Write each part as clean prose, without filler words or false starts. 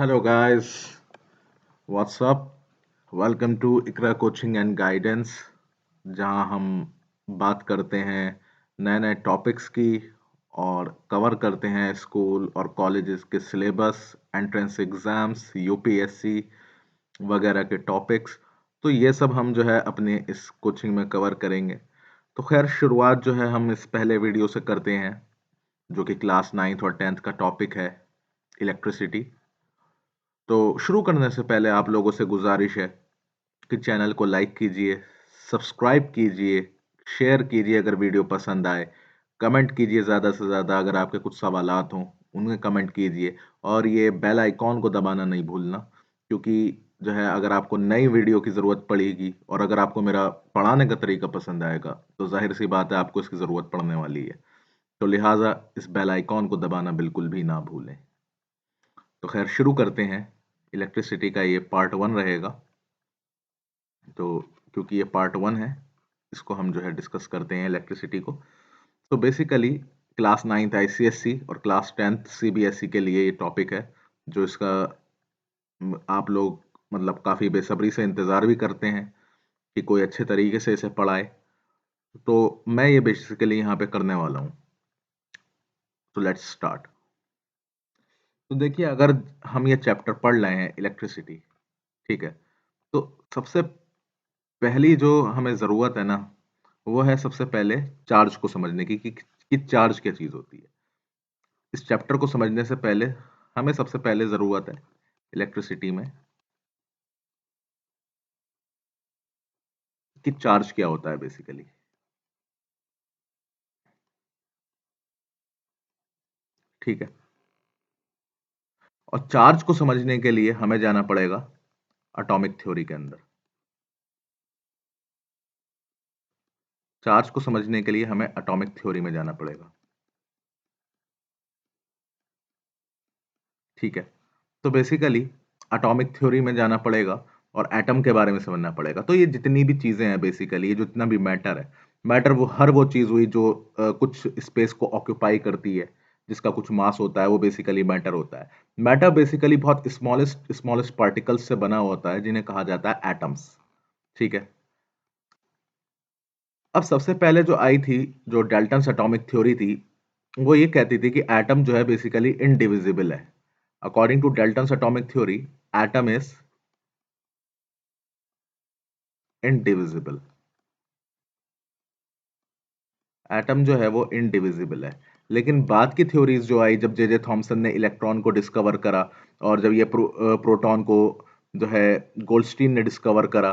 Hello guys, what's up? Welcome to Iqra coaching and guidance जहां हम बात करते हैं नए नए टॉपिक्स की और कवर करते हैं स्कूल और कॉलेजेस के सिलेबस, एंट्रेंस एग्जाम्स, यूपीएससी वगैरह के टॉपिक्स। तो ये सब हम जो है अपने इस कोचिंग में कवर करेंगे। तो खैर शुरुआत जो है हम इस पहले वीडियो से करते हैं जो कि क्लास 9th और 10th का टॉपिक है इलेक्ट्रिसिटी। तो शुरू करने से पहले आप लोगों से गुजारिश है कि चैनल को लाइक कीजिए, सब्सक्राइब कीजिए, शेयर कीजिए अगर वीडियो पसंद आए, कमेंट कीजिए ज़्यादा से ज़्यादा अगर आपके कुछ सवालात हों उनमें कमेंट कीजिए और ये बेल आइकॉन को दबाना नहीं भूलना क्योंकि जो है अगर आपको नई वीडियो की ज़रूरत पड़ेगी और अगर आपको मेरा पढ़ाने का तरीका पसंद आएगा तो जाहिर सी बात है आपको इसकी ज़रूरत पड़ने वाली है। तो लिहाजा इस बेल आइकॉन को दबाना बिल्कुल भी ना भूलें। तो खैर शुरू करते हैं। इलेक्ट्रिसिटी का ये पार्ट 1 रहेगा। तो क्योंकि ये पार्ट 1 है इसको हम जो है डिस्कस करते हैं इलेक्ट्रिसिटी को। तो बेसिकली क्लास 9th आईसीएससी और क्लास 10th सीबीएसई के लिए ये टॉपिक है जो इसका आप लोग मतलब काफ़ी बेसब्री से इंतज़ार भी करते हैं कि कोई अच्छे तरीके से इसे पढ़ाए। तो मैं ये बेसिकली यहाँ पे करने वाला हूँ। तो लेट्स स्टार्ट। तो देखिए अगर हम ये चैप्टर पढ़ रहे हैं इलेक्ट्रिसिटी, ठीक है, तो सबसे पहली जो हमें ज़रूरत है ना वो है सबसे पहले चार्ज को समझने की कि चार्ज क्या चीज़ होती है। इस चैप्टर को समझने से पहले हमें सबसे पहले ज़रूरत है इलेक्ट्रिसिटी में कि चार्ज क्या होता है बेसिकली। ठीक है, और चार्ज को समझने के लिए हमें जाना पड़ेगा एटॉमिक थ्योरी के अंदर। चार्ज को समझने के लिए हमें एटॉमिक थ्योरी में जाना पड़ेगा। ठीक है, तो बेसिकली एटॉमिक थ्योरी में जाना पड़ेगा और एटम के बारे में समझना पड़ेगा। तो ये जितनी भी चीज़ें हैं बेसिकली ये जितना भी मैटर है, मैटर वो हर वो चीज़ हुई जो कुछ स्पेस को ऑक्यूपाई करती है, जिसका कुछ मास होता है, वो बेसिकली मैटर होता है। मैटर बेसिकली बहुत स्मॉलेस्ट स्मॉलेस्ट पार्टिकल्स से बना होता है जिन्हें कहा जाता है एटम्स। ठीक है, अब सबसे पहले जो आई थी, जो डाल्टन्स एटॉमिक थ्योरी थी, वो ये कहती थी कि एटम जो है बेसिकली इनडिविजिबल है। According to Dalton's atomic theory, atom is indivisible. Atom जो है वो इनडिविजिबल है। लेकिन बाद की थ्योरीज जो आई जब जे थॉमसन ने इलेक्ट्रॉन को डिस्कवर करा और जब ये प्रोटॉन को जो है गोल्डस्टीन ने डिस्कवर करा,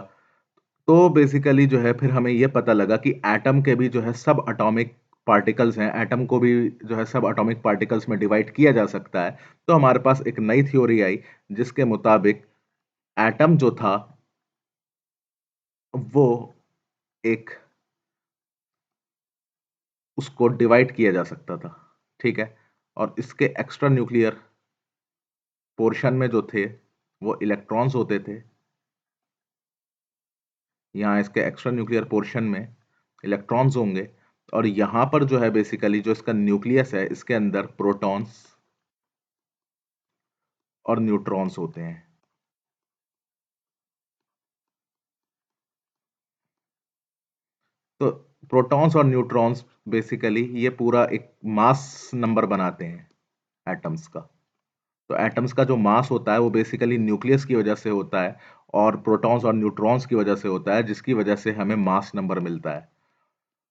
तो बेसिकली जो है फिर हमें ये पता लगा कि एटम के भी जो है सब एटॉमिक पार्टिकल्स हैं, एटम को भी जो है सब एटॉमिक पार्टिकल्स में डिवाइड किया जा सकता है। तो हमारे पास एक नई थ्योरी आई जिसके मुताबिक एटम जो था वो एक उसको डिवाइड किया जा सकता था। ठीक है, और इसके एक्स्ट्रा न्यूक्लियर पोर्शन में जो थे वो इलेक्ट्रॉन्स होते थे। यहाँ इसके एक्स्ट्रा न्यूक्लियर पोर्शन में इलेक्ट्रॉन्स होंगे और यहाँ पर जो है बेसिकली जो इसका न्यूक्लियस है इसके अंदर प्रोटॉन्स और न्यूट्रॉन्स होते हैं। तो प्रोटॉन्स और न्यूट्रॉन्स बेसिकली ये पूरा एक मास नंबर बनाते हैं एटम्स का। तो एटम्स का जो मास होता है वो बेसिकली न्यूक्लियस की वजह से होता है और प्रोटॉन्स और न्यूट्रॉन्स की वजह से होता है, जिसकी वजह से हमें मास नंबर मिलता है।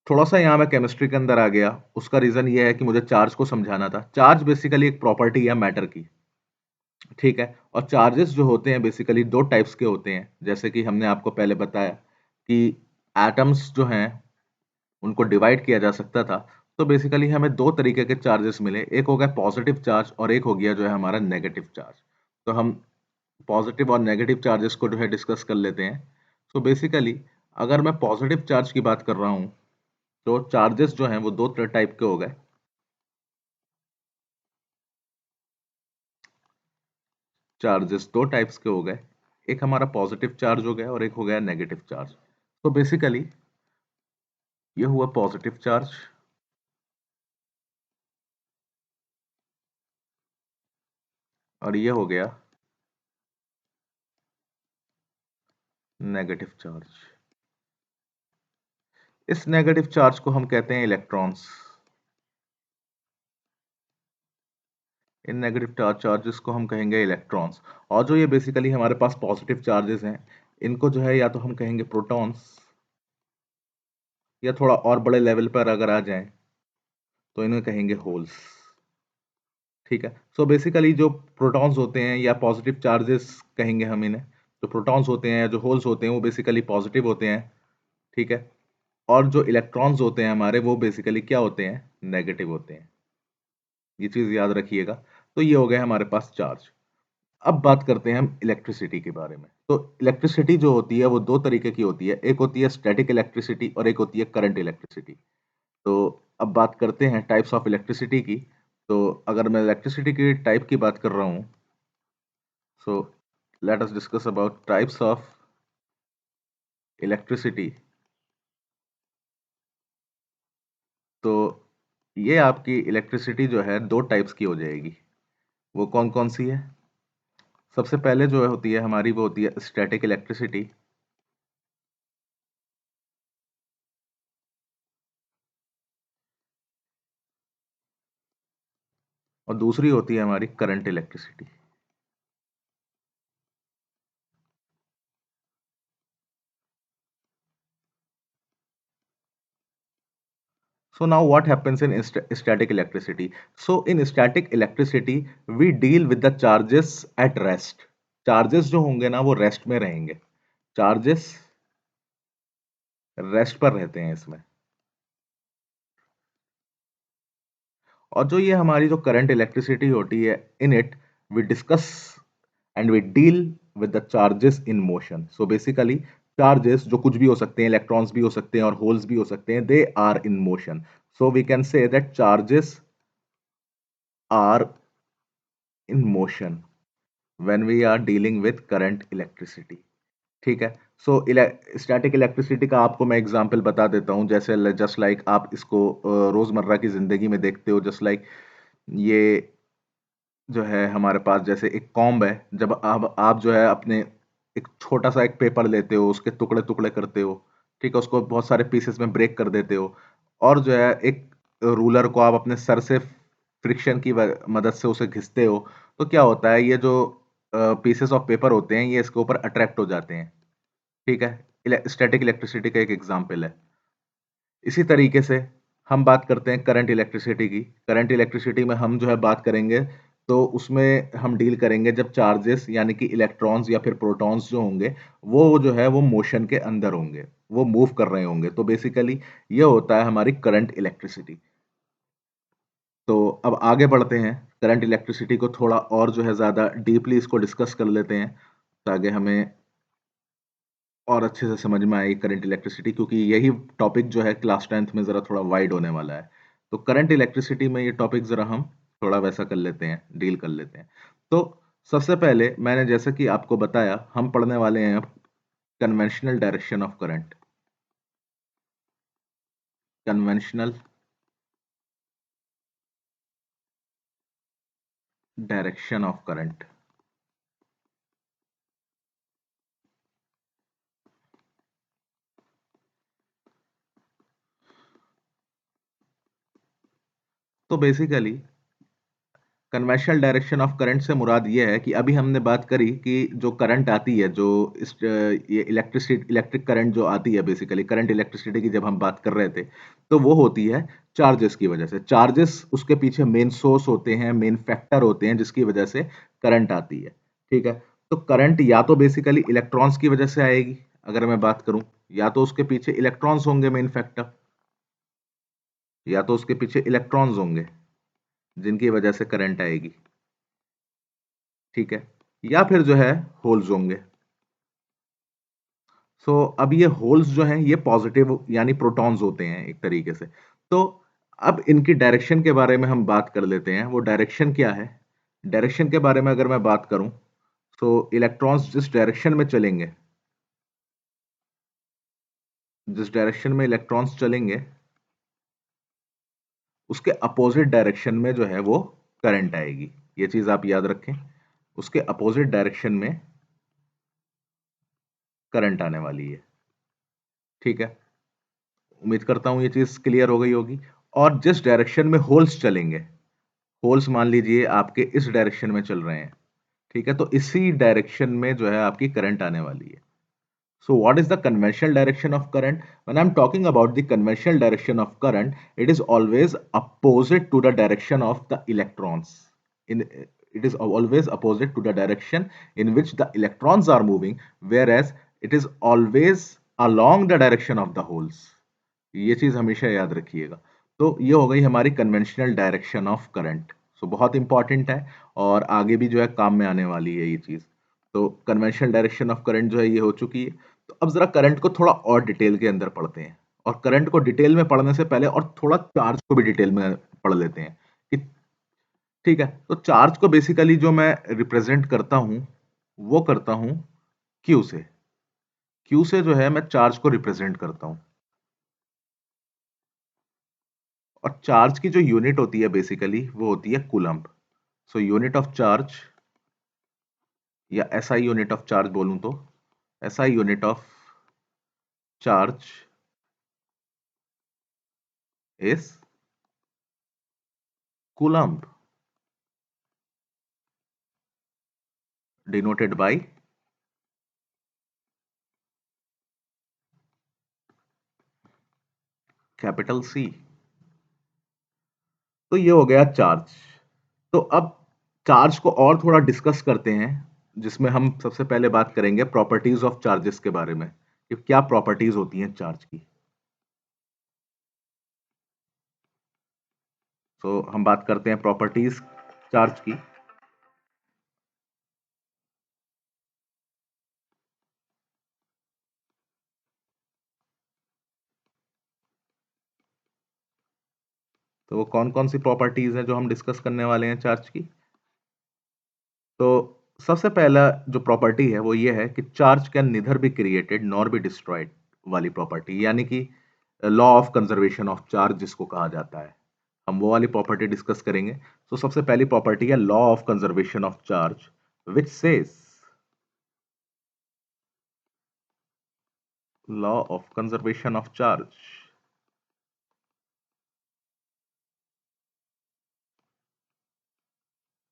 थोड़ा सा यहाँ मैं केमिस्ट्री के अंदर आ गया, उसका रीजन ये है कि मुझे चार्ज को समझाना था। चार्ज बेसिकली एक प्रॉपर्टी है मैटर की। ठीक है, और चार्जेस जो होते हैं बेसिकली दो टाइप्स के होते हैं, जैसे कि हमने आपको पहले बताया कि एटम्स जो हैं उनको डिवाइड किया जा सकता था। तो बेसिकली हमें दो तरीके के चार्जेस मिले, एक हो गया पॉजिटिव चार्ज और एक हो गया जो है हमारा नेगेटिव चार्ज। तो हम पॉजिटिव और नेगेटिव चार्जेस को जो है डिस्कस कर लेते हैं। तो बेसिकली अगर मैं पॉजिटिव चार्ज की बात कर रहा हूँ तो चार्जेस जो हैं वो दो टाइप के हो गए। चार्जेस दो टाइप्स के हो गए, एक हमारा पॉजिटिव चार्ज हो गया और एक हो गया नेगेटिव चार्ज। तो बेसिकली ये हुआ पॉजिटिव चार्ज और ये हो गया नेगेटिव चार्ज। इस नेगेटिव चार्ज को हम कहते हैं इलेक्ट्रॉन्स। इन नेगेटिव चार्जेस को हम कहेंगे इलेक्ट्रॉन्स। और जो ये बेसिकली हमारे पास पॉजिटिव चार्जेस हैं, इनको जो है या तो हम कहेंगे प्रोटॉन्स, या थोड़ा और बड़े लेवल पर अगर आ जाएं तो इन्हें कहेंगे होल्स। ठीक है। सो बेसिकली जो प्रोटॉन्स होते हैं या पॉजिटिव चार्जेस कहेंगे हम इन्हें, जो प्रोटॉन्स होते हैं या जो होल्स होते हैं वो बेसिकली पॉजिटिव होते हैं। ठीक है। और जो इलेक्ट्रॉन्स होते हैं हमारे, वो बेसिकली क्या होते हैं, नेगेटिव होते हैं। ये चीज याद रखिएगा। तो ये हो गए हमारे पास चार्ज। अब बात करते हैं हम इलेक्ट्रिसिटी के बारे में। तो इलेक्ट्रिसिटी जो होती है वो दो तरीके की होती है, एक होती है स्टैटिक इलेक्ट्रिसिटी और एक होती है करंट इलेक्ट्रिसिटी। तो अब बात करते हैं टाइप्स ऑफ इलेक्ट्रिसिटी की। तो अगर मैं इलेक्ट्रिसिटी की टाइप की बात कर रहा हूं, so let us discuss about types of electricity. तो ये आपकी इलेक्ट्रिसिटी जो है दो टाइप्स की हो जाएगी। वो कौन कौन सी है? सबसे पहले जो होती है हमारी, वो होती है स्टैटिक इलेक्ट्रिसिटी। और दूसरी होती है हमारी current electricity. So now what happens in static electricity? So in static electricity, we deal with the charges at rest. Charges जो होंगे ना वो रेस्ट में रहेंगे। चार्जेस रेस्ट पर रहते हैं इसमें। और जो ये हमारी जो करंट इलेक्ट्रिसिटी होती है, in it we discuss and we deal with the charges in motion. So basically charges जो कुछ भी हो सकते हैं, इलेक्ट्रॉन्स भी हो सकते हैं और होल्स भी हो सकते हैं, they are in motion. So we can say that charges are in motion when we are dealing with current electricity। ठीक है। सो स्टैटिक इलेक्ट्रिसिटी का आपको मैं एग्जांपल बता देता हूं, जैसे जस्ट लाइक आप इसको रोजमर्रा की जिंदगी में देखते हो। जस्ट लाइक ये जो है हमारे पास जैसे एक कॉम्ब है, जब आप जो है अपने एक छोटा सा एक पेपर लेते हो, उसके टुकड़े टुकड़े करते हो। ठीक है। उसको बहुत सारे पीसेस में ब्रेक कर देते हो, और जो है एक रूलर को आप अपने सर से फ्रिक्शन की मदद से उसे घिसते हो। तो क्या होता है, ये जो पीसेस ऑफ पेपर होते हैं ये इसके ऊपर अट्रैक्ट हो जाते हैं। ठीक है। स्टैटिक इलेक्ट्रिसिटी का एक एग्जांपल है। इसी तरीके से हम बात करते हैं करंट इलेक्ट्रिसिटी की। करंट इलेक्ट्रिसिटी में हम जो है बात करेंगे, तो उसमें हम डील करेंगे जब चार्जेस यानी कि इलेक्ट्रॉन्स या फिर प्रोटॉन्स जो होंगे, वो जो है वो मोशन के अंदर होंगे, वो मूव कर रहे होंगे। तो बेसिकली ये होता है हमारी करंट इलेक्ट्रिसिटी। तो अब आगे बढ़ते हैं, करंट इलेक्ट्रिसिटी को थोड़ा और जो है ज़्यादा डीपली इसको डिस्कस कर लेते हैं, ताकि हमें और अच्छे से समझ में आए करंट इलेक्ट्रिसिटी, क्योंकि यही टॉपिक जो है क्लास 10th में ज़रा थोड़ा वाइड होने वाला है। तो करंट इलेक्ट्रिसिटी में ये टॉपिक ज़रा हम थोड़ा वैसा कर लेते हैं, डील कर लेते हैं। तो सबसे पहले मैंने जैसा कि आपको बताया, हम पढ़ने वाले हैं अब conventional direction of current. Conventional direction of current. तो basically conventional direction of current से मुराद ये है कि अभी हमने बात करी कि जो करंट आती है, जो ये इलेक्ट्रिक करंट जो आती है, बेसिकली करंट इलेक्ट्रिसिटी की जब हम बात कर रहे थे, तो वो होती है चार्जेस की वजह से। चार्जेस उसके पीछे मेन सोर्स होते हैं, मेन फैक्टर होते हैं जिसकी वजह से करंट आती है। ठीक है। तो करंट या तो बेसिकली इलेक्ट्रॉन्स की वजह से आएगी, अगर मैं बात करूं, या तो उसके पीछे इलेक्ट्रॉन्स होंगे मेन फैक्टर, या तो उसके पीछे इलेक्ट्रॉन्स होंगे जिनकी वजह से करंट आएगी। ठीक है। या फिर जो है होल्स होंगे। सो अब ये होल्स जो हैं ये पॉजिटिव यानी प्रोटॉन्स होते हैं एक तरीके से। तो अब इनकी डायरेक्शन के बारे में हम बात कर लेते हैं। वो डायरेक्शन क्या है? डायरेक्शन के बारे में अगर मैं बात करूं, तो इलेक्ट्रॉन्स जिस डायरेक्शन में चलेंगे, जिस डायरेक्शन में इलेक्ट्रॉन्स चलेंगे, उसके अपोजिट डायरेक्शन में जो है वो करंट आएगी। ये चीज आप याद रखें। उसके अपोजिट डायरेक्शन में करंट आने वाली है। ठीक है, उम्मीद करता हूं ये चीज क्लियर हो गई होगी। और जिस डायरेक्शन में होल्स चलेंगे, होल्स मान लीजिए आपके इस डायरेक्शन में चल रहे हैं, ठीक है, तो इसी डायरेक्शन में जो है आपकी करंट आने वाली है। So what is the conventional direction of current? When I'm talking about the conventional direction of current, it is always opposite to the direction of the electrons. It is always opposite to the direction in which the electrons are moving, whereas it is always along the direction of the holes. ये चीज हमेशा याद रखिएगा। तो ये हो गई हमारी कन्वेंशनल डायरेक्शन ऑफ करंट। सो बहुत इंपॉर्टेंट है और आगे भी जो है काम में आने वाली है ये चीज। तो कन्वेंशनल डायरेक्शन ऑफ करंट जो है ये हो चुकी है। तो अब जरा करंट को थोड़ा और डिटेल के अंदर पढ़ते हैं, और करंट को डिटेल में पढ़ने से पहले और थोड़ा चार्ज को भी डिटेल में पढ़ लेते हैं कि ठीक है। तो चार्ज को बेसिकली जो मैं रिप्रेजेंट करता हूं वो करता हूं क्यू से। क्यू से जो है मैं चार्ज को रिप्रेजेंट करता हूं। और चार्ज की जो यूनिट होती है बेसिकली वो होती है coulomb. So unit of charge, या एसआई यूनिट ऑफ चार्ज बोलूं तो SI unit of charge is coulomb, denoted by capital C. तो ये हो गया चार्ज। तो अब चार्ज को और थोड़ा डिस्कस करते हैं, जिसमें हम सबसे पहले बात करेंगे प्रॉपर्टीज ऑफ चार्जेस के बारे में कि क्या प्रॉपर्टीज होती हैं चार्ज की। तो हम बात करते हैं प्रॉपर्टीज चार्ज की। तो वो कौन कौन सी प्रॉपर्टीज हैं जो हम डिस्कस करने वाले हैं चार्ज की। तो सबसे पहला जो प्रॉपर्टी है वो ये है कि charge can neither be created nor be destroyed वाली प्रॉपर्टी, यानी कि law of conservation of charge जिसको कहा जाता है, हम वो वाली प्रॉपर्टी डिस्कस करेंगे। तो सबसे पहली प्रॉपर्टी है law of conservation of charge, which says, law of conservation of charge,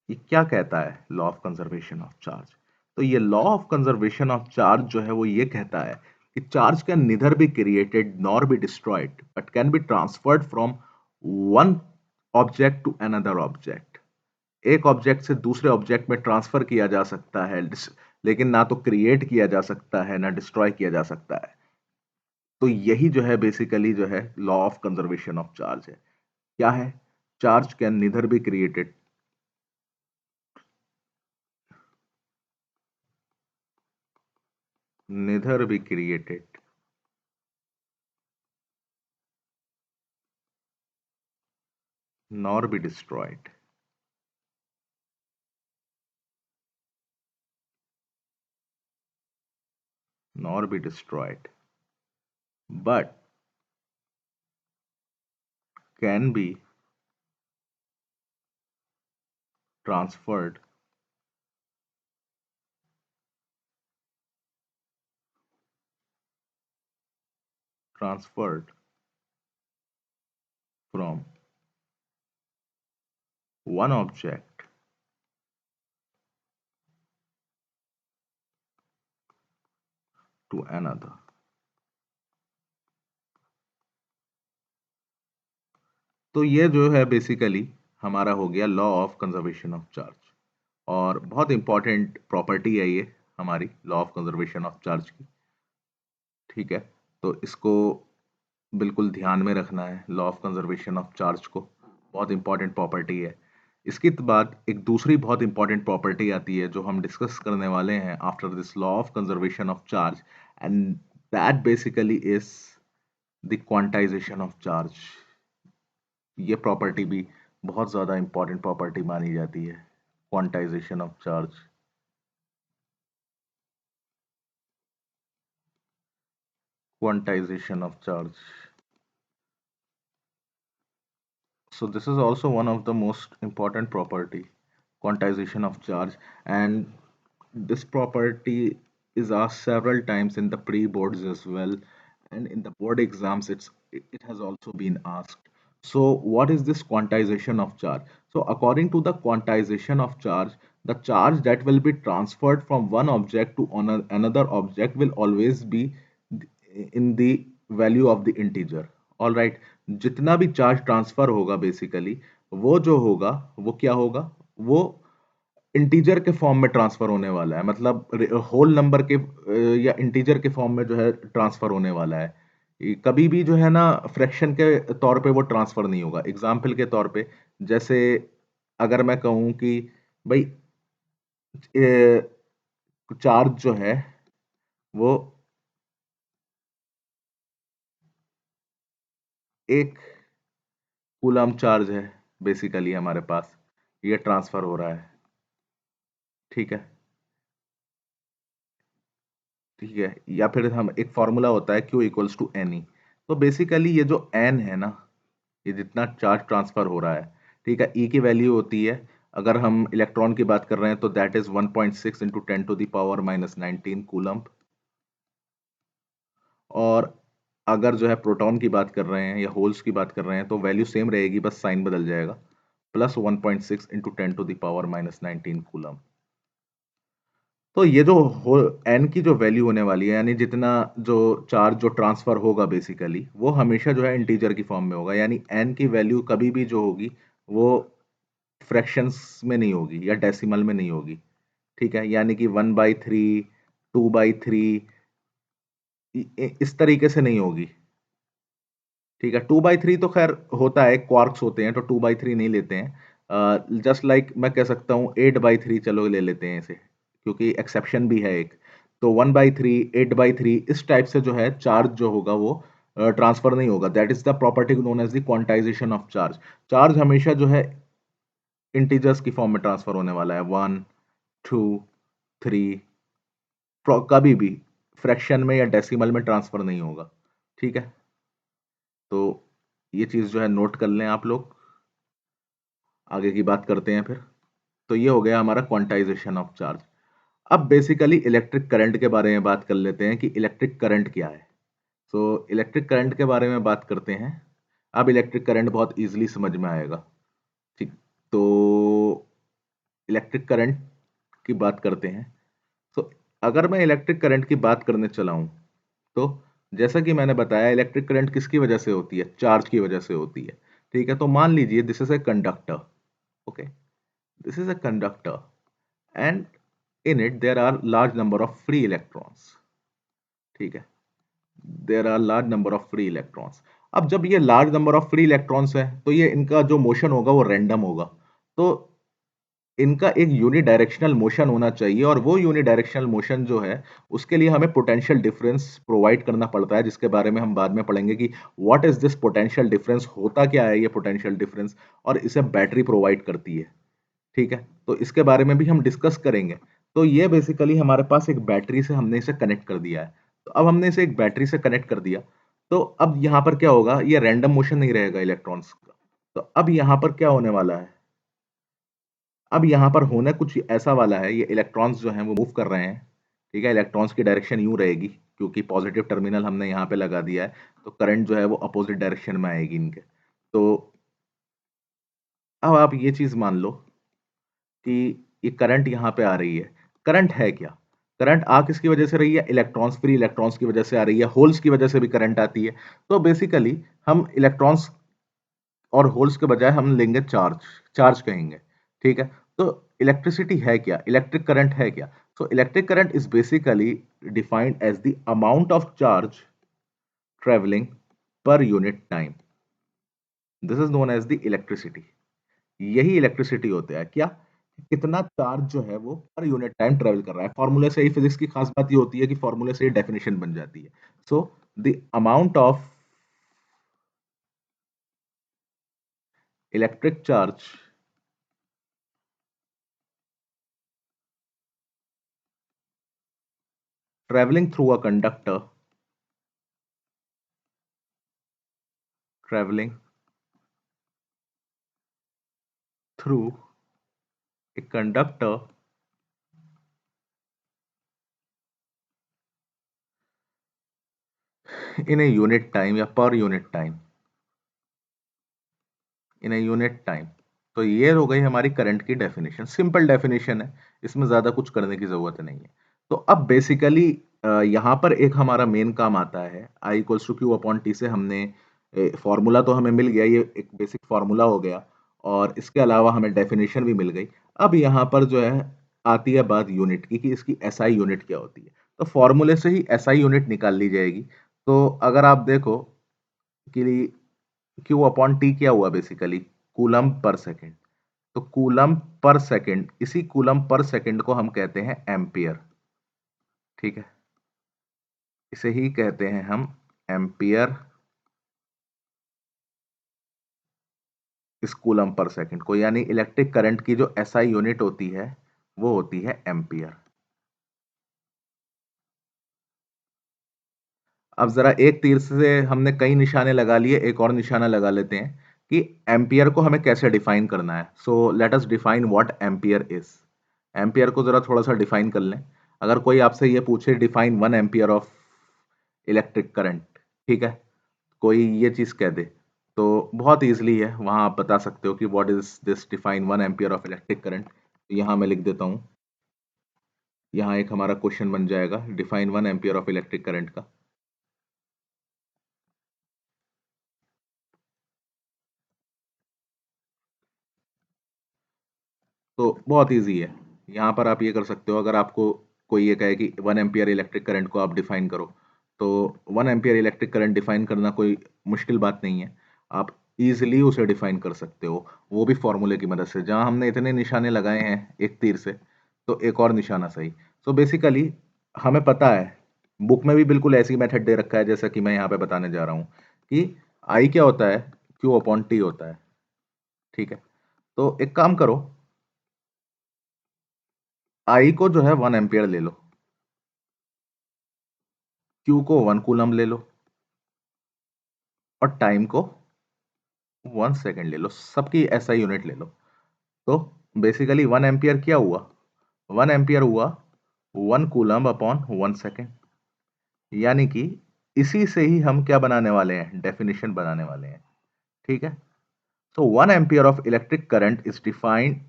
ये क्या कहता है law of conservation of charge. तो ये law of conservation of charge जो है वो ये कहता है कि charge can neither be created nor be destroyed but can be transferred from one object to another object. एक ऑब्जेक्ट से दूसरे ऑब्जेक्ट में ट्रांसफर किया जा सकता है, लेकिन ना तो क्रिएट किया जा सकता है ना डिस्ट्रॉय किया जा सकता है। तो यही जो है बेसिकली जो है law of conservation of charge है। क्या है? Charge can neither be created, neither be created nor be destroyed nor be destroyed but can be transferred transferred from one object to another। तो ये जो है बेसिकली हमारा हो गया law of conservation of charge, और बहुत इंपॉर्टेंट प्रॉपर्टी है ये हमारी law of conservation of charge की। ठीक है, तो इसको बिल्कुल ध्यान में रखना है, law of conservation of charge को, बहुत इंपॉर्टेंट प्रॉपर्टी है। इसके बाद एक दूसरी बहुत इंपॉर्टेंट प्रॉपर्टी आती है जो हम डिस्कस करने वाले हैं after this law of conservation of charge, and that basically is the quantization of charge. ये प्रॉपर्टी भी बहुत ज़्यादा इंपॉर्टेंट प्रॉपर्टी मानी जाती है, quantization of charge. Quantization of charge, so this is also one of the most important property, quantization of charge, and this property is asked several times in the pre-boards as well, and in the board exams it has also been asked. So what is this quantization of charge? So according to the quantization of charge, the charge that will be transferred from one object to another object will always be in the value of the integer. All right, जितना भी charge transfer होगा basically, वो जो होगा वो क्या होगा, वो इंटीजर के फॉर्म में ट्रांसफर होने वाला है, मतलब होल नंबर के या इंटीजर के फॉर्म में जो है ट्रांसफर होने वाला है। कभी भी जो है ना फ्रैक्शन के तौर पे वो ट्रांसफर नहीं होगा। एग्जाम्पल के तौर पे, जैसे अगर मैं कहूँ कि भाई चार्ज जो है वो एक कूलम चार्ज है बेसिकली हमारे पास, ये ट्रांसफर हो रहा है, ठीक है। ठीक है, या फिर हम एक फॉर्मूला होता है Q equals to N E. तो बेसिकली ये जो एन है ना, ये जितना चार्ज ट्रांसफर हो रहा है, ठीक है, ई की वैल्यू होती है, अगर हम इलेक्ट्रॉन की बात कर रहे हैं तो दैट इज 1.6 इंटू 10⁻⁻19 कूलम। और अगर जो है प्रोटॉन की बात कर रहे हैं या होल्स की बात कर रहे हैं तो वैल्यू सेम रहेगी, बस साइन बदल जाएगा, प्लस 1.6 इंटू 10⁻⁻19 कूलम। तो ये जो हो एन की जो वैल्यू होने वाली है, यानी जितना जो चार्ज जो ट्रांसफर होगा बेसिकली, वो हमेशा जो है इंटीजर की फॉर्म में होगा, यानी एन की वैल्यू कभी भी जो होगी वो फ्रैक्शंस में नहीं होगी या डेसिमल में नहीं होगी, ठीक है, यानी कि 1/3, 2/3 इस तरीके से नहीं होगी, ठीक है। 2/3 तो खैर होता है, क्वार्क्स होते हैं तो 2/3 नहीं लेते हैं। जस्ट लाइक मैं कह सकता हूँ 8/3 चलो ले लेते हैं इसे, क्योंकि एक्सेप्शन भी है एक। तो 1/3, 8/3 इस टाइप से जो है चार्ज जो होगा वो ट्रांसफर नहीं होगा। That is the property known as the quantization of charge. Charge हमेशा जो है इंटीजर्स की फॉर्म में ट्रांसफर होने वाला है, 1, 2, 3, कभी भी फ्रैक्शन में या डेसिमल में ट्रांसफर नहीं होगा, ठीक है। तो ये चीज जो है नोट कर लें आप लोग, आगे की बात करते हैं फिर। तो ये हो गया हमारा क्वांटाइजेशन ऑफ चार्ज। अब बेसिकली इलेक्ट्रिक करंट के बारे में बात कर लेते हैं कि इलेक्ट्रिक करंट क्या है। सो इलेक्ट्रिक करंट के बारे में बात करते हैं। अब इलेक्ट्रिक करंट बहुत इजीली समझ में आएगा, ठीक। तो इलेक्ट्रिक करंट की बात करते हैं। तो अगर मैं इलेक्ट्रिक करंट की बात करने चला हूं, तो जैसा कि मैंने बताया इलेक्ट्रिक करंट किसकी वजह से होती है, चार्ज की वजह से होती है, ठीक है। तो मान लीजिए this is a conductor, okay, this is a conductor and in it there are large number of free electrons, ठीक है, there are large number of free electrons। अब जब ये large number of free electrons है तो ये इनका जो मोशन होगा वो रैंडम होगा। तो इनका एक यूनिडायरेक्शनल मोशन होना चाहिए, और वो यूनिडायरेक्शनल मोशन जो है उसके लिए हमें पोटेंशियल डिफरेंस प्रोवाइड करना पड़ता है, जिसके बारे में हम बाद में पढ़ेंगे कि what is this potential difference, होता क्या है ये पोटेंशियल डिफरेंस, और इसे बैटरी प्रोवाइड करती है, ठीक है। तो इसके बारे में भी हम डिस्कस करेंगे। तो ये बेसिकली हमारे पास एक बैटरी से हमने इसे कनेक्ट कर दिया है। तो अब हमने इसे एक बैटरी से कनेक्ट कर दिया, तो अब यहाँ पर क्या होगा, ये रैंडम मोशन नहीं रहेगा इलेक्ट्रॉन्स का। तो अब यहाँ पर क्या होने वाला है, अब यहाँ पर होने कुछ ऐसा वाला है, ये इलेक्ट्रॉन्स जो हैं वो मूव कर रहे हैं, ठीक है। इलेक्ट्रॉन्स की डायरेक्शन यूं रहेगी, क्योंकि पॉजिटिव टर्मिनल हमने यहाँ पे लगा दिया है, तो करंट जो है वो अपोजिट डायरेक्शन में आएगी इनके। तो अब आप ये चीज मान लो कि ये करंट यहाँ पे आ रही है। करंट है क्या, करंट आ किसकी वजह से रही है, इलेक्ट्रॉन्स, फ्री इलेक्ट्रॉन्स की वजह से आ रही है, होल्स की वजह से भी करंट आती है। तो बेसिकली हम इलेक्ट्रॉन्स और होल्स के बजाय हम लेंगे चार्ज, चार्ज कहेंगे, ठीक है। तो इलेक्ट्रिसिटी है क्या, इलेक्ट्रिक करंट है क्या। So electric current is basically defined as the amount of charge travelling per unit time, this is known as the electricity. यही इलेक्ट्रिसिटी होता है क्या, कितना चार्ज जो है वो पर यूनिट टाइम ट्रेवल कर रहा है। फॉर्मूले से ही, फिजिक्स की खास बात ये होती है कि फॉर्मूले से ही डेफिनेशन बन जाती है। So the amount of electric charge traveling through a conductor, traveling through a conductor in a unit time या पर unit time, in a unit time. तो ये हो गई हमारी करंट की डेफिनेशन, सिंपल डेफिनेशन है, इसमें ज़्यादा कुछ करने की ज़रूरत नहीं है। तो अब बेसिकली यहाँ पर एक हमारा मेन काम आता है, I equals to Q upon T से हमने फॉर्मूला तो हमें मिल गया, ये एक बेसिक फॉर्मूला हो गया, और इसके अलावा हमें डेफिनेशन भी मिल गई। अब यहाँ पर जो है आती है बात यूनिट की, कि इसकी एसआई यूनिट क्या होती है। तो फॉर्मूले से ही एसआई यूनिट निकाल ली जाएगी। तो अगर आप देखो कि क्यू अपॉन टी क्या हुआ, बेसिकली कूलम पर सेकेंड। तो कूलम पर सेकेंड, इसी कूलम पर सेकेंड को हम कहते हैं एम्पियर, ठीक है, इसे ही कहते हैं हम एम्पियर इस कूलम पर सेकेंड को, यानी इलेक्ट्रिक करंट की जो एसआई यूनिट होती है वो होती है एम्पियर। अब जरा एक तीर से हमने कई निशाने लगा लिए, एक और निशाना लगा लेते हैं कि एम्पियर को हमें कैसे डिफाइन करना है। So let us define what ampere is. Ampere को जरा थोड़ा सा डिफाइन कर लें। अगर कोई आपसे ये पूछे define 1 ampere of electric current, ठीक है, कोई ये चीज कह दे, तो बहुत इजीली है, वहां आप बता सकते हो कि what is this define 1 ampere of electric current. यहां मैं लिख देता हूं, यहाँ एक हमारा क्वेश्चन बन जाएगा define 1 ampere of electric current का। तो बहुत इजी है, यहाँ पर आप ये कर सकते हो, अगर आपको कोई ये कहे कि 1 एम्पियर इलेक्ट्रिक करंट को आप डिफाइन करो, तो 1 एम्पियर इलेक्ट्रिक करंट डिफाइन करना कोई मुश्किल बात नहीं है, आप इजीली उसे डिफाइन कर सकते हो, वो भी फॉर्मूले की मदद से। जहाँ हमने इतने निशाने लगाए हैं एक तीर से, तो एक और निशाना सही। सो बेसिकली हमें पता है, बुक में भी बिल्कुल ऐसी मेथड दे रखा है जैसा कि मैं यहाँ पे बताने जा रहा हूँ, कि आई क्या होता है, क्यू अपॉन टी होता है, ठीक है। तो एक काम करो, आई को जो है 1 एम्पियर ले लो, क्यू को 1 कूलम ले लो, और टाइम को 1 सेकेंड ले लो, सबकी ऐसा यूनिट ले लो। तो बेसिकली 1 एम्पियर क्या हुआ, 1 एम्पियर हुआ 1 कूलम अपॉन 1 सेकेंड, यानी कि इसी से ही हम क्या बनाने वाले हैं, डेफिनेशन बनाने वाले हैं, ठीक है। So 1 ampere of electric current is defined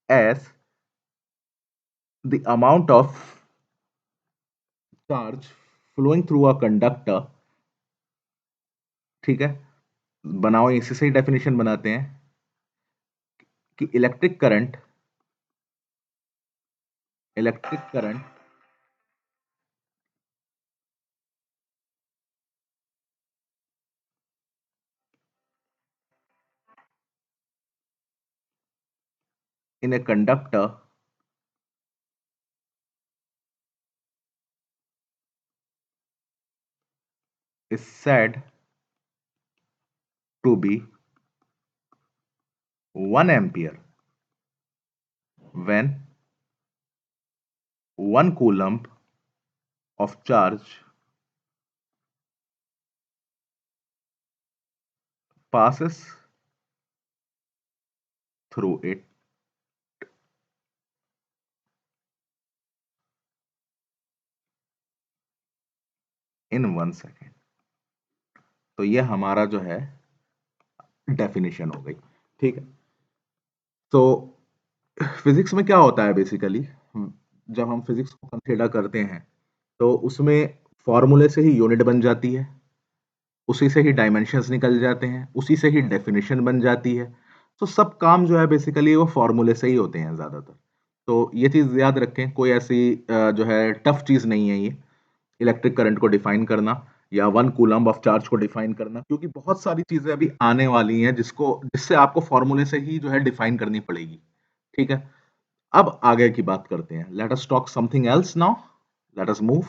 as the amount of charge flowing through a conductor, ठीक है। बनाओ, इसी से ही डेफिनेशन बनाते हैं कि electric current in a conductor is said to be 1 ampere when 1 coulomb of charge passes through it in 1 second। तो ये हमारा जो है डेफिनेशन हो गई, ठीक है। तो फिजिक्स में क्या होता है बेसिकली, जब हम फिजिक्स को कंसीडर करते हैं तो उसमें फॉर्मूले से ही यूनिट बन जाती है, उसी से ही डायमेंशंस निकल जाते हैं, उसी से ही डेफिनेशन बन जाती है। तो सब काम जो है बेसिकली वो फॉर्मूले से ही होते हैं ज़्यादातर। तो ये चीज़ याद रखें, कोई ऐसी जो है टफ चीज़ नहीं है ये, इलेक्ट्रिक करंट को डिफाइन करना या 1 कूलम्ब ऑफ चार्ज को डिफाइन करना, क्योंकि बहुत सारी चीज़ें अभी आने वाली हैं जिससे आपको फॉर्मूले से ही जो है डिफाइन करनी पड़ेगी, ठीक है। अब आगे की बात करते हैं, let us talk something else now, let us move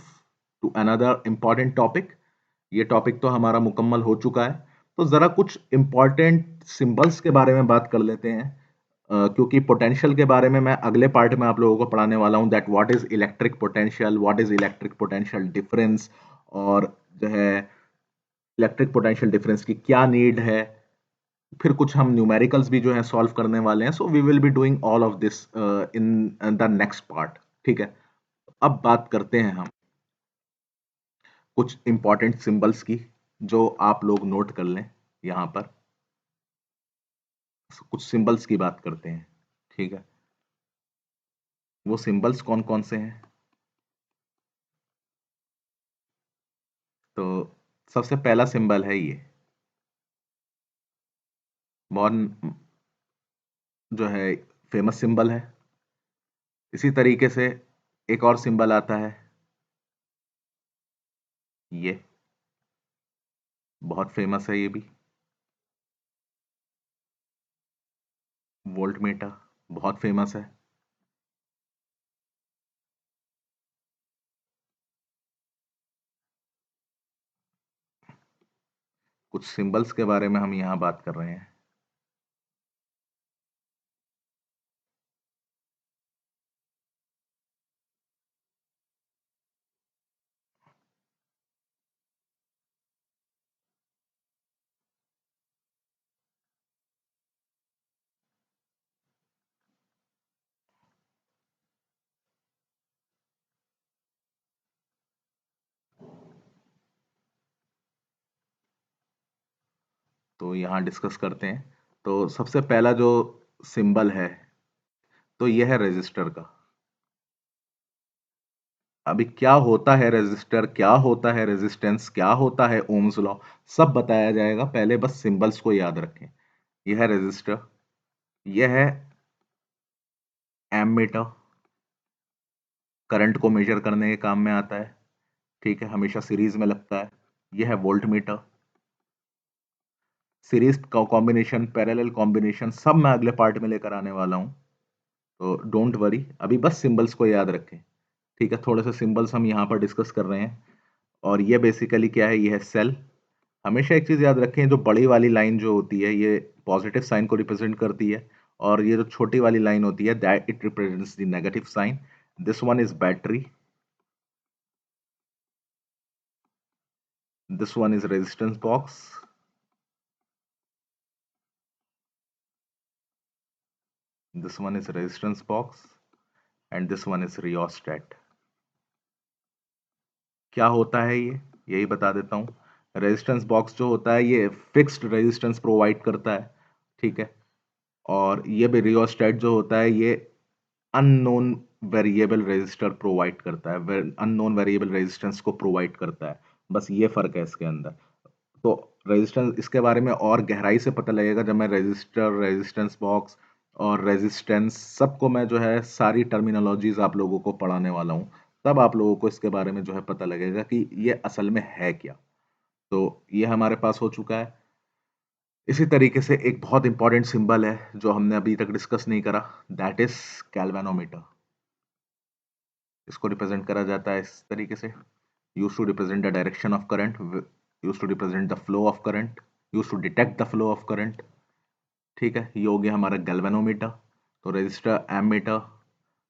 to another important topic. ये टॉपिक तो हमारा मुकम्मल हो चुका है, तो जरा कुछ इंपॉर्टेंट सिंबल्स के बारे में बात कर लेते हैं। क्योंकि पोटेंशियल के बारे में मैं अगले पार्ट में आप लोगों को पढ़ाने वाला हूं, that what is electric potential, what is electric potential difference, और जो है इलेक्ट्रिक पोटेंशियल डिफरेंस की क्या नीड है। फिर कुछ हम न्यूमेरिकल्स भी जो है सॉल्व करने वाले हैं। So we will be doing all of this in the next part, ठीक है। अब बात करते हैं हम कुछ इंपॉर्टेंट सिंबल्स की जो आप लोग नोट कर लें। यहाँ पर कुछ सिंबल्स की बात करते हैं, ठीक है। वो सिंबल्स कौन कौन से हैं? तो सबसे पहला सिंबल है ये, बहुत जो है फेमस सिंबल है। इसी तरीके से एक और सिंबल आता है, ये बहुत फेमस है ये भी, वोल्ट मीटर, बहुत फेमस है। कुछ सिंबल्स के बारे में हम यहाँ बात कर रहे हैं। तो यहाँ डिस्कस करते हैं। तो सबसे पहला जो सिंबल है, तो यह है रजिस्टर का। अभी क्या होता है रजिस्टर, क्या होता है रेजिस्टेंस, क्या होता है ओम्स लॉ, सब बताया जाएगा। पहले बस सिंबल्स को याद रखें। यह है रजिस्टर, यह है एमीटर, करंट को मेजर करने के काम में आता है, ठीक है, हमेशा सीरीज में लगता है। यह है वोल्ट मीटर, सीरीज का कॉम्बिनेशन, पैरेलल कॉम्बिनेशन सब मैं अगले पार्ट में लेकर आने वाला हूं, तो डोंट वरी, अभी बस सिंबल्स को याद रखें, ठीक है। थोड़े से सिंबल्स हम यहाँ पर डिस्कस कर रहे हैं। और ये बेसिकली क्या है, ये है सेल। हमेशा एक चीज याद रखें, जो बड़ी वाली लाइन जो होती है ये पॉजिटिव साइन को रिप्रेजेंट करती है, और ये जो छोटी वाली लाइन होती है that it represents the negative sign. This one is battery, this one is resistance box, this one is resistance box, and this one is rheostat। क्या होता है ये, यही बता देता हूँ। रेजिस्टेंस बॉक्स जो होता है ये फिक्स्ड रेजिस्टेंस प्रोवाइड करता है, ठीक है। और ये भी रियोस्टेट जो होता है ये अननोन वेरिएबल रेजिस्टर प्रोवाइड करता है, अननोन वेरिएबल रेजिस्टेंस को प्रोवाइड करता है। बस ये फर्क है इसके अंदर। तो रेजिस्टेंस, इसके बारे में और गहराई से पता लगेगा जब मैं रेजिस्टर, रेजिस्टेंस बॉक्स और रेजिस्टेंस सबको मैं जो है सारी टर्मिनोलॉजीज आप लोगों को पढ़ाने वाला हूँ, तब आप लोगों को इसके बारे में जो है पता लगेगा कि ये असल में है क्या। तो ये हमारे पास हो चुका है। इसी तरीके से एक बहुत इंपॉर्टेंट सिंबल है जो हमने अभी तक डिस्कस नहीं करा, दैट इज गैल्वेनोमीटर। इसको रिप्रेजेंट करा जाता है इस तरीके से, use to represent the direction of current, use to represent the flow of current, use to detect the flow of current, ठीक है। ये हो गया हमारा गैल्वेनोमीटर। तो register, ammeter,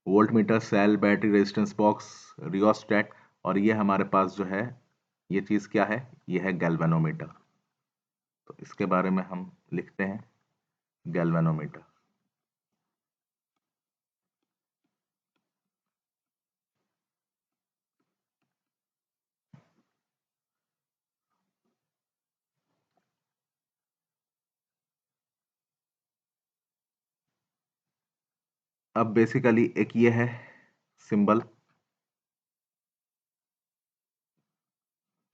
volt meter, cell, battery, resistance box, rheostat, और ये हमारे पास जो है ये चीज क्या है, ये है गैल्वेनोमीटर। तो इसके बारे में हम लिखते हैं गैल्वेनोमीटर। अब बेसिकली एक ये है सिंबल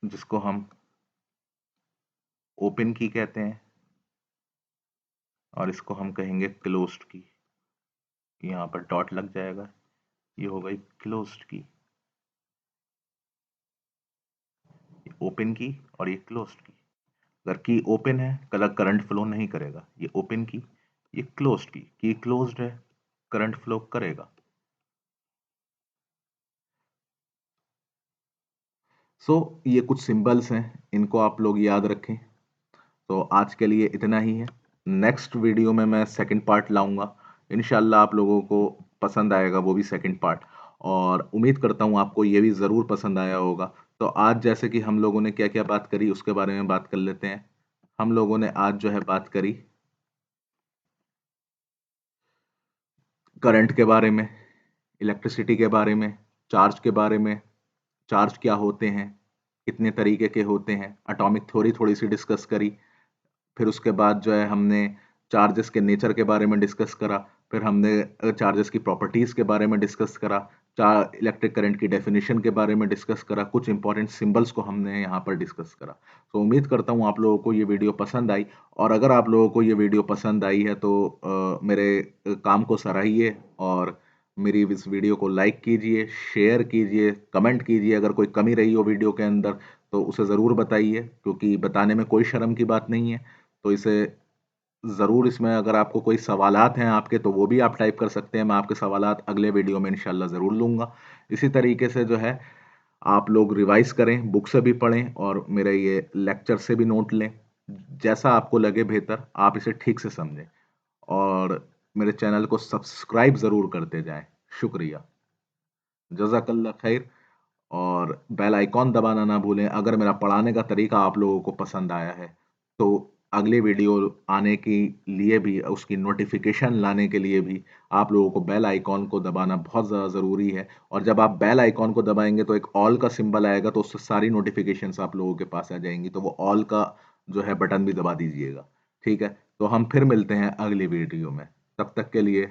जिसको हम ओपन की कहते हैं, और इसको हम कहेंगे क्लोज्ड की। यहाँ पर डॉट लग जाएगा, ये हो गई क्लोज्ड की, ओपन की और ये क्लोज्ड की। अगर की ओपन है कल करंट फ्लो नहीं करेगा, ये ओपन की, ये क्लोज्ड की क्लोज्ड है, करंट फ्लो करेगा। सो ये कुछ सिंबल्स हैं, इनको आप लोग याद रखें। तो आज के लिए इतना ही है। नेक्स्ट वीडियो में मैं सेकंड पार्ट लाऊंगा, इंशाल्लाह आप लोगों को पसंद आएगा वो भी सेकंड पार्ट, और उम्मीद करता हूँ आपको ये भी ज़रूर पसंद आया होगा। तो आज जैसे कि हम लोगों ने क्या क्या बात करी उसके बारे में बात कर लेते हैं। हम लोगों ने आज जो है बात करी करंट के बारे में, इलेक्ट्रिसिटी के बारे में, चार्ज के बारे में, चार्ज क्या होते हैं, कितने तरीके के होते हैं, एटॉमिक थ्योरी थोड़ी सी डिस्कस करी। फिर उसके बाद जो है हमने चार्जेस के नेचर के बारे में डिस्कस करा। फिर हमने चार्जेस की प्रॉपर्टीज़ के बारे में डिस्कस करा। इलेक्ट्रिक करंट की डेफिनेशन के बारे में डिस्कस करा। कुछ इंपॉर्टेंट सिंबल्स को हमने यहाँ पर डिस्कस करा। तो उम्मीद करता हूँ आप लोगों को ये वीडियो पसंद आई, और अगर आप लोगों को ये वीडियो पसंद आई है तो मेरे काम को सराहिए, और मेरी इस वीडियो को लाइक कीजिए, शेयर कीजिए, कमेंट कीजिए। अगर कोई कमी रही हो वीडियो के अंदर तो उसे ज़रूर बताइए, क्योंकि बताने में कोई शर्म की बात नहीं है। तो इसे ज़रूर, इसमें अगर आपको कोई सवालात हैं आपके, तो वो भी आप टाइप कर सकते हैं। मैं आपके सवालात अगले वीडियो में इंशाल्लाह ज़रूर लूँगा। इसी तरीके से जो है आप लोग रिवाइज़ करें, बुक से भी पढ़ें और मेरे ये लेक्चर से भी नोट लें। जैसा आपको लगे बेहतर, आप इसे ठीक से समझें, और मेरे चैनल को सब्सक्राइब ज़रूर करते जाएँ। शुक्रिया। जज़ाकल्लाह खैर। और बेल आइकॉन दबाना ना भूलें। अगर मेरा पढ़ाने का तरीका आप लोगों को पसंद आया है तो अगली वीडियो आने के लिए भी, उसकी नोटिफिकेशन लाने के लिए भी आप लोगों को बेल आइकॉन को दबाना बहुत ज़्यादा ज़रूरी है। और जब आप बेल आइकॉन को दबाएंगे तो एक ऑल का सिंबल आएगा, तो उससे सारी नोटिफिकेशंस आप लोगों के पास आ जाएंगी। तो वो ऑल का जो है बटन भी दबा दीजिएगा। ठीक है, तो हम फिर मिलते हैं अगली वीडियो में। तब तक के लिए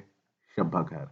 शब्बा खैर।